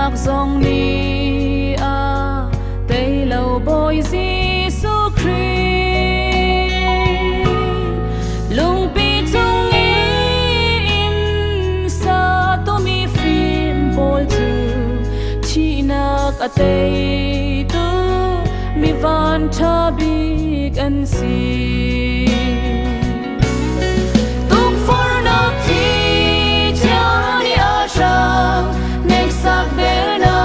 nak zong ni a tei lo boy Giêsu Christ lung pi chung in sa to mi phim bol tu chi nak a tei tu mi van tha big and see tuk for na ki chani a shang nek sak de na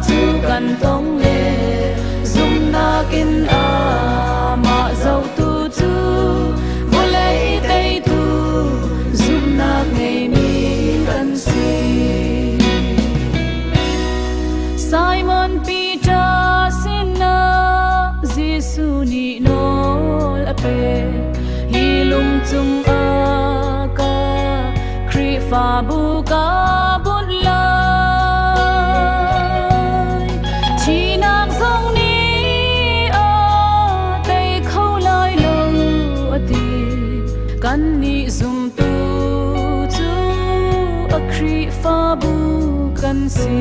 tu kan tong le zum na kin a ma zau tu tu volei tei tu zum na ngei mi kan si Simon Peter sinna Giêsu ni nol ape hi lung chung a ka kri fa bu ka bun lai chi nak zong ni a tei khâu lai lo ati kan ni zum tu chu a kri fa bu kan si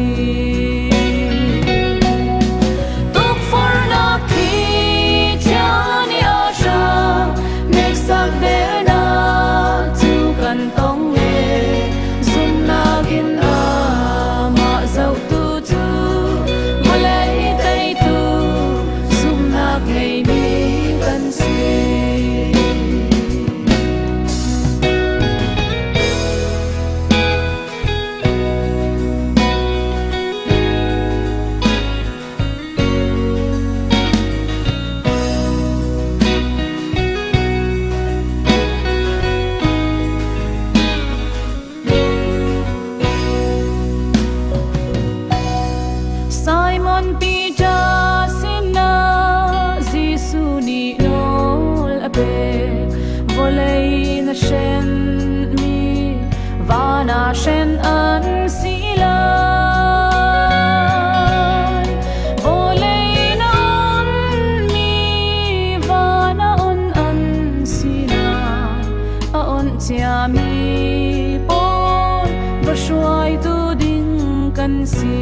Simon Peter sinna Giêsu ni nol ape volei na shen mi va na shen an si lai volei na on mi va na on an si lai a on chia mi pon va shuai tu ding kan si